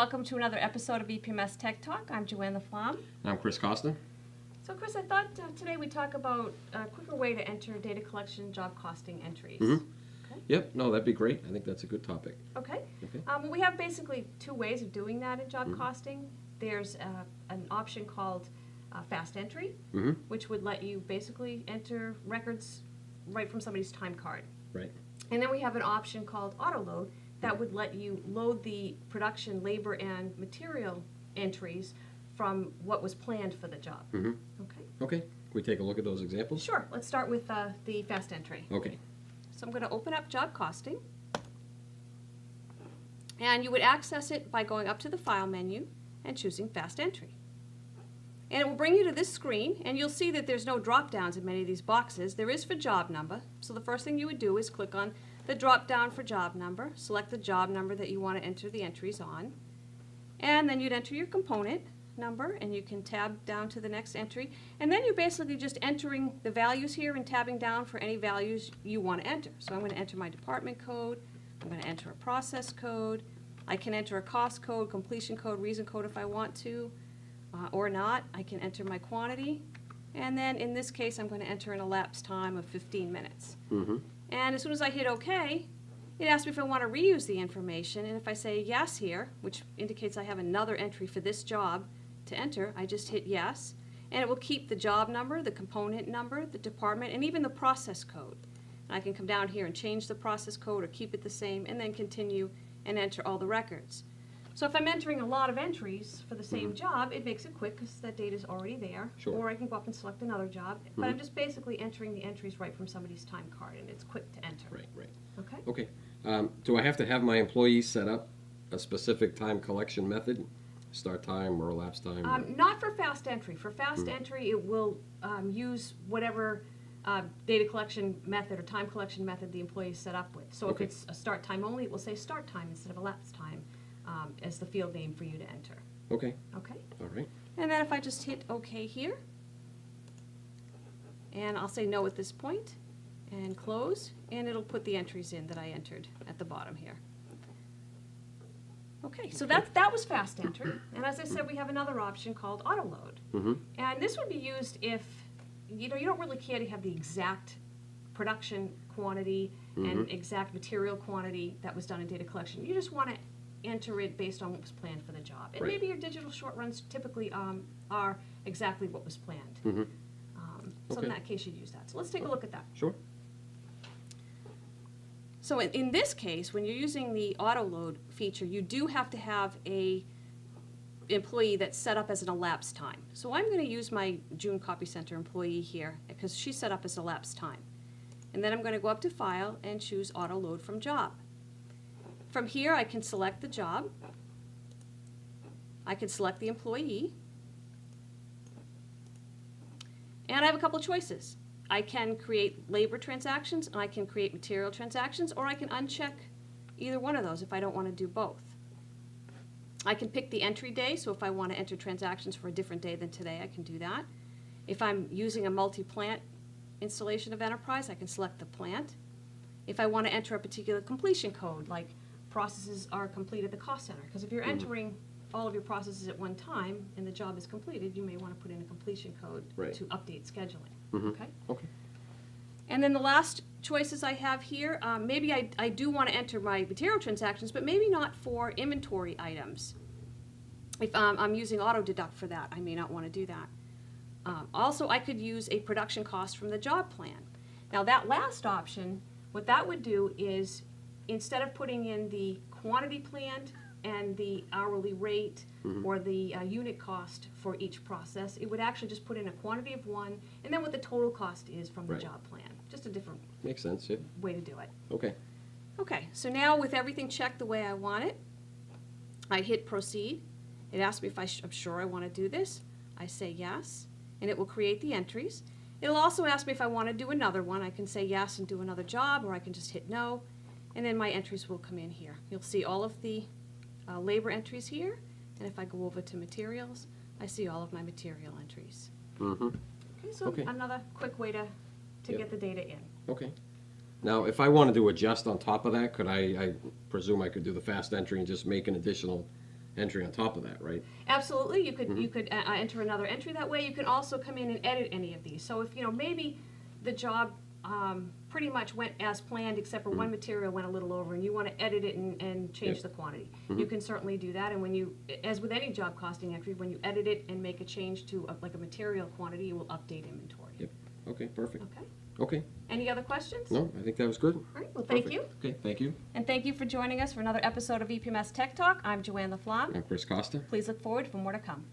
welcome to another episode of EPMS Tech Talk. I'm Joanne LaFlamme. I'm Chris Costa. So Chris, I thought today we'd talk about a quicker way to enter data collection job costing entries. Mm-hmm. Okay. Yep, no, that'd be great. I think that's a good topic. Okay. Okay. We have basically two ways of doing that in job costing. There's an option called fast entry, which would let you basically enter records right from somebody's time card. Right. And then we have an option called auto load that would let you load the production, labor, and material entries from what was planned for the job. Mm-hmm. Okay. Okay. Can we take a look at those examples? Sure. Let's start with the fast entry. Okay. So I'm going to open up job costing. And you would access it by going up to the File menu and choosing Fast Entry. And it will bring you to this screen, and you'll see that there's no drop-downs in many of these boxes. There is for job number. So the first thing you would do is click on the drop-down for job number, select the job number that you want to enter the entries on, and then you'd enter your component number, and you can tab down to the next entry. And then you're basically just entering the values here and tabbing down for any values you want to enter. So I'm going to enter my department code. I'm going to enter a process code. I can enter a cost code, completion code, reason code if I want to, or not. I can enter my quantity. And then in this case, I'm going to enter an elapsed time of 15 minutes. Mm-hmm. And as soon as I hit OK, it asks me if I want to reuse the information. And if I say yes here, which indicates I have another entry for this job to enter, I just hit yes. And it will keep the job number, the component number, the department, and even the process code. And I can come down here and change the process code or keep it the same and then continue and enter all the records. So if I'm entering a lot of entries for the same job, it makes it quick because that data is already there. Sure. Or I can go up and select another job. But I'm just basically entering the entries right from somebody's time card, and it's quick to enter. Right, right. Okay? Okay. Do I have to have my employees set up a specific time collection method? Start time or elapsed time? Or? Not for fast entry. For fast entry, it will use whatever data collection method or time collection method the employee is set up with. So Okay. if it's a start time only, it will say start time instead of elapsed time as the field name for you to enter. Okay. Okay? All right. And then if I just hit OK here, and I'll say no at this point, and close, and it'll put the entries in that I entered at the bottom here. Okay, so that was fast entry. And as I said, we have another option called auto load. Mm-hmm. And this would be used if you don't really care to have the exact production quantity and exact material quantity that was done in data collection. You just want to enter it based on what was planned for the job. And Right. maybe your digital short runs typically are exactly what was planned. Mm-hmm. So Okay. in that case, you'd use that. So let's take a look at that. Sure. So in this case, when you're using the auto load feature, you do have to have a employee that's set up as an elapsed time. So I'm going to use my June Copy Center employee here because she's set up as elapsed time. And then I'm going to go up to File and choose Auto Load from Job. From here, I can select the job. I can select the employee. And I have a couple choices. I can create labor transactions, and I can create material transactions, or I can uncheck either one of those if I don't want to do both. I can pick the entry day, so if I want to enter transactions for a different day than today, I can do that. If I'm using a multi-plant installation of Enterprise, I can select the plant. If I want to enter a particular completion code, like processes are complete at the cost center, because if you're entering all of your processes at one time and the job is completed, you may want to put in a completion code Right. to update scheduling. Mm-hmm. Okay? Okay. And then the last choices I have here, maybe I do want to enter my material transactions, but maybe not for inventory items. If I'm using auto deduct for that, I may not want to do that. Also, I could use a production cost from the job plan. Now that last option, what that would do is instead of putting in the quantity planned and the hourly rate or the unit cost for each process, it would actually just put in a quantity of one and then what the total cost is from the Right. job plan. Just a different Makes sense, yeah. way to do it. Okay. Okay, so now with everything checked the way I want it, I hit proceed. It asks me if I'm sure I want to do this. I say yes, and it will create the entries. It'll also ask me if I want to do another one. I can say yes and do another job, or I can just hit no, and then my entries will come in here. You'll see all of the labor entries here, and if I go over to materials, I see all of my material entries. Mm-hmm. Okay, so Okay. another quick way to Yep. get the data in. Okay. Now, if I wanted to adjust on top of that, could I presume I could do the fast entry and just make an additional entry on top of that, right? Absolutely, you could enter another entry that way. You can also come in and edit any of these. So if, maybe the job pretty much went as planned, except for one material went a little over, and you want to edit it and change the quantity. You can certainly do that, and when you, as with any job costing entry, when you edit it and make a change to like a material quantity, you will update inventory. Yep. Okay, perfect. Okay. Okay. Any other questions? No, I think that was good. All right, well, thank you. Okay, thank you. And thank you for joining us for another episode of EPMS Tech Talk. I'm Joanne LaFlamme. I'm Chris Costa. Please look forward for more to come.